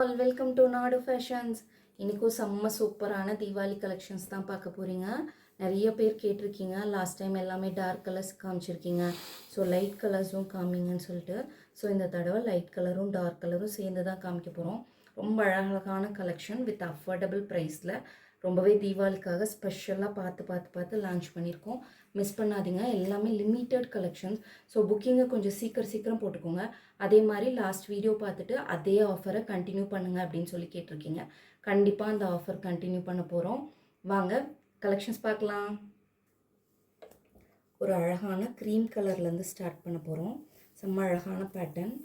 Welcome to நாடு fashions. இன்றைக்கும் செம்ம சூப்பரான தீபாவளி கலெக்ஷன்ஸ் தான் பார்க்க போகிறீங்க. நிறைய பேர் கேட்டிருக்கீங்க, லாஸ்ட் டைம் எல்லாமே டார்க் கலர்ஸ் காமிச்சிருக்கீங்க, ஸோ லைட் கலர்ஸும் காமிங்கன்னு சொல்லிட்டு. ஸோ இந்த தடவை லைட் கலரும் டார்க் கலரும் சேர்ந்து தான் காமிக்க போகிறோம். ரொம்ப அழகழகான கலெக்ஷன் வித் அஃபோர்டபுள் ப்ரைஸில் ரொம்பவே தீபாவளிக்காக ஸ்பெஷலாக பார்த்து லான்ச் பண்ணியிருக்கோம். மிஸ் பண்ணாதீங்க, எல்லாமே லிமிட்டட் கலெக்ஷன்ஸ். ஸோ புக்கிங்கை கொஞ்சம் சீக்கிரம் போட்டுக்கோங்க. அதே மாதிரி லாஸ்ட் வீடியோ பார்த்துட்டு அதே ஆஃபரை கண்டினியூ பண்ணுங்கள் அப்படின்னு சொல்லி கேட்டிருக்கீங்க. கண்டிப்பாக அந்த ஆஃபர் கண்டினியூ பண்ண போகிறோம். வாங்க கலெக்ஷன்ஸ் பார்க்கலாம். ஒரு அழகான க்ரீம் கலர்லேருந்து ஸ்டார்ட் பண்ண போகிறோம். செம்ம அழகான பேட்டர்ன்,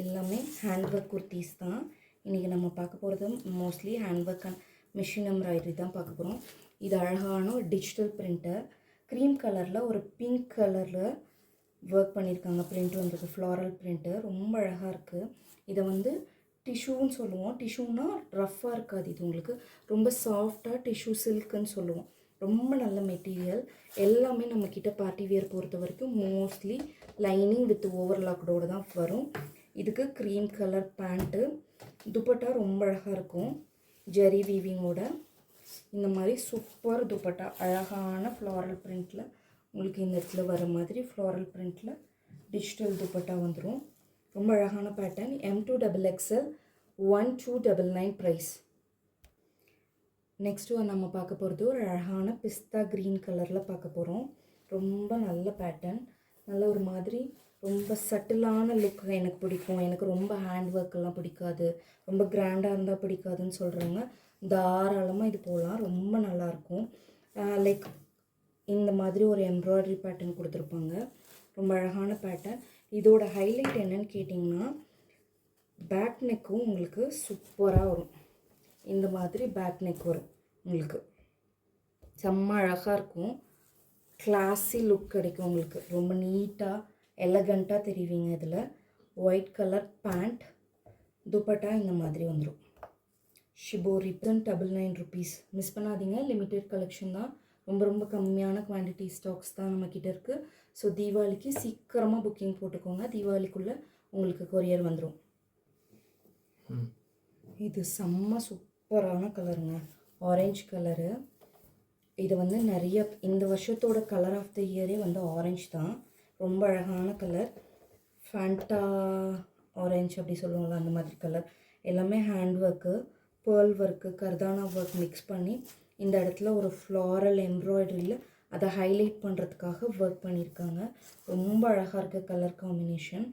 எல்லாமே ஹேண்ட்ஒர்க் குர்த்திஸ் தான். இன்றைக்கி நம்ம பார்க்க போகிறது மோஸ்ட்லி ஹேண்ட்ஒர்க் அண்ட் மிஷின் எம்ப்ராய்டரி தான் பார்க்க போகிறோம். இது அழகான ஒரு டிஜிட்டல் பிரிண்டர், க்ரீம் கலரில் ஒரு பிங்க் கலரில் ஒர்க் பண்ணியிருக்காங்க. பிரிண்ட் வந்திருக்கு, ஃப்ளாரல் பிரிண்ட்டு, ரொம்ப அழகாக இருக்குது. இதை வந்து டிஷ்யூன்னு சொல்லுவோம். டிஷ்யூனா ரஃப்பாக இருக்காது, இது உங்களுக்கு ரொம்ப சாஃப்டாக டிஷ்யூ சில்க்குன்னு சொல்லுவோம். ரொம்ப நல்ல மெட்டீரியல். எல்லாமே நம்மக்கிட்ட பார்ட்டி வியர் பொறுத்த வரைக்கும் மோஸ்ட்லி லைனிங் வித் ஓவர்லாக்கோடு தான் வரும். இதுக்கு க்ரீம் கலர் பேண்ட்டு, துப்பட்டா ரொம்ப அழகாக இருக்கும் ஜெரி வீவிங்கோட. இந்த மாதிரி சூப்பர் துப்பட்டா, அழகான ஃப்ளாரல் பிரிண்டில் உங்களுக்கு இந்த இடத்துல வர மாதிரி ஃப்ளாரல் பிரிண்டில் டிஜிட்டல் துப்பட்டா வந்துடும். ரொம்ப அழகான பேட்டர்ன். M2XXL 1299 price. நெக்ஸ்ட்டு நம்ம பார்க்க போகிறது ஒரு அழகான பிஸ்தா க்ரீன் கலரில் பார்க்க போகிறோம். ரொம்ப நல்ல பேட்டர்ன், நல்ல ஒரு மாதிரி ரொம்ப சட்டிலான லுக் எனக்கு பிடிக்கும். எனக்கு ரொம்ப ஹேண்ட் ஒர்க்கெல்லாம் பிடிக்காது, ரொம்ப கிராண்டாக இருந்தால் பிடிக்காதுன்னு சொல்கிறவங்க தாராளமாக இது போகலாம். ரொம்ப நல்லாயிருக்கும். லைக் இந்த மாதிரி ஒரு எம்ப்ராய்டரி பேட்டர்ன் கொடுத்துருப்பாங்க. ரொம்ப அழகான பேட்டர்ன். இதோட ஹைலைட் என்னன்னு கேட்டிங்கன்னா, பேக் நெக்கும் உங்களுக்கு சூப்பராக வரும். இந்த மாதிரி பேக் நெக் வரும் உங்களுக்கு, செம்ம அழகாக இருக்கும். கிளாஸி லுக் கிடைக்கும் உங்களுக்கு, ரொம்ப நீட்டாக எலகண்ட்டாக தெரிவிங்க. இதில் ஒயிட் கலர் பேண்ட், துப்பட்டா இந்த மாதிரி வந்துடும். Shibori 99 rupees. மிஸ் பண்ணாதீங்க, லிமிட்டெட் கலெக்ஷன் தான். ரொம்ப கம்மியான குவான்டிட்டி ஸ்டாக்ஸ் தான் நம்மக்கிட்ட இருக்குது. ஸோ தீபாவளிக்கு சீக்கிரமாக புக்கிங் போட்டுக்கோங்க, தீபாவளிக்குள்ளே உங்களுக்கு கொரியர் வந்துடும். இது செம்ம சூப்பரான கலருங்க, ஆரஞ்சு கலரு. இது வந்து நிறைய இந்த வருஷத்தோட கலர் ஆஃப் த இயரே வந்து ஆரஞ்சு தான். ரொம்ப அழகான கலர், ஃபேண்டா ஆரஞ்சு அப்படி சொல்லுவாங்களா, அந்த மாதிரி கலர். எல்லாமே ஹேண்ட் ஒர்க்கு, பேர்ல் ஒர்க்கு, கர்தானா ஒர்க் மிக்ஸ் பண்ணி இந்த இடத்துல ஒரு ஃப்ளாரல் எம்ப்ராய்டரியில் அதை ஹைலைட் பண்ணுறதுக்காக ஒர்க் பண்ணியிருக்காங்க. ரொம்ப அழகாக இருக்க கலர் காம்பினேஷன்,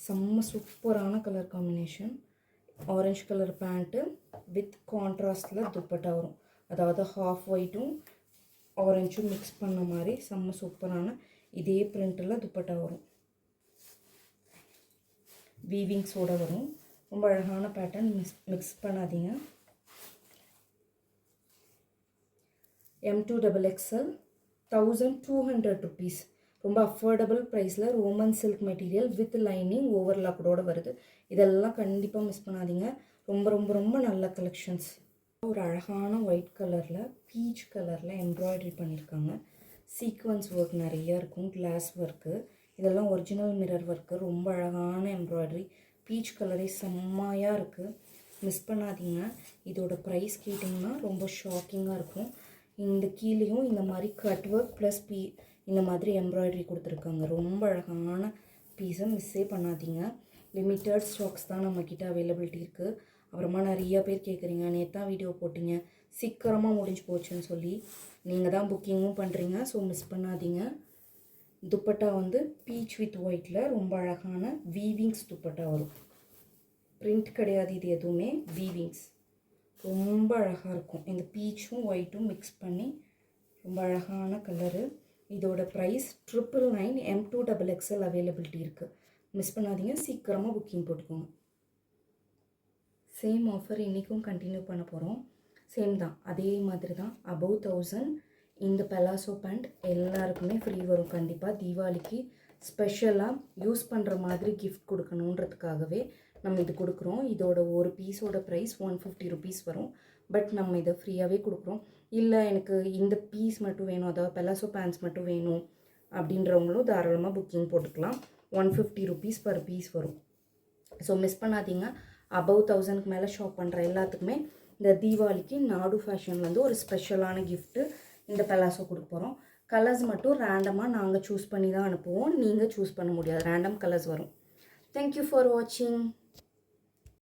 செம்ம சூப்பரான colour combination. Orange colour pant with கான்ட்ராஸ்டில் துப்பட்டா வரும், அதாவது ஹாஃப் ஒயிட்டும் ஆரஞ்சும் மிக்ஸ் பண்ண மாதிரி செம்ம சூப்பரான இதே பிரிண்டில் துப்பட்டா வரும். வீவிங்ஸோடு வரும். ரொம்ப அழகான பேட்டர்ன், மிக்ஸ் பண்ணாதீங்க. M2XXL 1200 rupees. ரொம்ப அஃபோர்டபுள் ப்ரைஸில் roman silk material with lining ஓவர்லாக்கோடு வருது. இதெல்லாம் கண்டிப்பாக மிஸ் பண்ணாதீங்க. ரொம்ப நல்ல கலெக்ஷன்ஸ். ஒரு அழகான ஒயிட் கலரில் பீச் கலரில் எம்ப்ராய்டரி பண்ணியிருக்காங்க. சீக்வன்ஸ் ஒர்க் நிறையா இருக்கும், கிளாஸ் ஒர்க்கு. இதெல்லாம் ஒரிஜினல் மிரர் ஒர்க்கு. ரொம்ப அழகான எம்ப்ராய்டரி, பீச் கலரே செம்மையாக இருக்குது. மிஸ் பண்ணாதீங்க. இதோட ப்ரைஸ் கேட்டிங்கன்னா ரொம்ப ஷாக்கிங்காக இருக்கும். இந்த கீழேயும் இந்த மாதிரி கட் ஒர்க் ப்ளஸ் இந்த மாதிரி எம்ப்ராய்டரி கொடுத்துருக்காங்க. ரொம்ப அழகான பீஸை மிஸ்ஸே பண்ணாதீங்க. லிமிட்டட் ஸ்டாக்ஸ் தான் நம்மக்கிட்ட அவைலபிலிட்டி இருக்குது. அப்புறமா நிறைய பேர் கேட்குறீங்க, நேத்தான் வீடியோ போட்டிங்க சீக்கிரமாக முடிஞ்சு போச்சுன்னு சொல்லி. நீங்கள் தான் புக்கிங்கும் பண்ணுறீங்க, ஸோ மிஸ் பண்ணாதீங்க. துப்பட்டா வந்து பீச் வித் ஒயிட்டில் ரொம்ப அழகான வீவிங்ஸ் துப்பட்டா வரும். பிரிண்ட் கிடையாது இது எதுவுமே, வீவிங்ஸ். ரொம்ப அழகாக இருக்கும். இந்த பீச்சும் ஒயிட்டும் மிக்ஸ் பண்ணி ரொம்ப அழகான கலரு. இதோட ப்ரைஸ் 999. M2XXL அவைலபிலிட்டி இருக்குது. மிஸ் பண்ணாதீங்க, சீக்கிரமாக புக்கிங் போட்டுக்கோங்க. சேம் ஆஃபர் இன்றைக்கும் கண்டினியூ பண்ண போகிறோம். சேம் தான், அதே மாதிரி தான். அபவ் 1000 இந்த பெலாசோ பேண்ட் எல்லாருக்குமே ஃப்ரீ வரும். கண்டிப்பாக தீபாவளிக்கு ஸ்பெஷலாக யூஸ் பண்ணுற மாதிரி கிஃப்ட் கொடுக்கணுன்றதுக்காகவே நம்ம இது கொடுக்குறோம். இதோட ஒரு பீஸோட ப்ரைஸ் 150 ருபீஸ் வரும். பட் நம்ம இதை ஃப்ரீயாகவே கொடுக்குறோம். இல்லை எனக்கு இந்த பீஸ் மட்டும் வேணும், அதாவது பெலாசோ பேண்ட்ஸ் மட்டும் வேணும் அப்படின்றவங்களும் தாராளமாக புக்கிங் போட்டுக்கலாம். 150 ருபீஸ் பர் பீஸ் வரும். ஸோ மிஸ் பண்ணாதீங்க. அபவ் 1000க்கு மேலே ஷாப் பண்ணுற எல்லாத்துக்குமே இந்த தீபாவளிக்கு நாடு ஃபேஷன்லேருந்து ஒரு ஸ்பெஷலான கிஃப்ட்டு இந்த பலாசோ கொடுக்க போகிறோம். கலர்ஸ் மட்டும் ரேண்டமாக நாங்கள் சூஸ் பண்ணி தான் அனுப்புவோம். நீங்கள் சூஸ் பண்ண முடியாது, ரேண்டம் கலர்ஸ் வரும். தேங்க்யூ ஃபார் வாட்சிங்.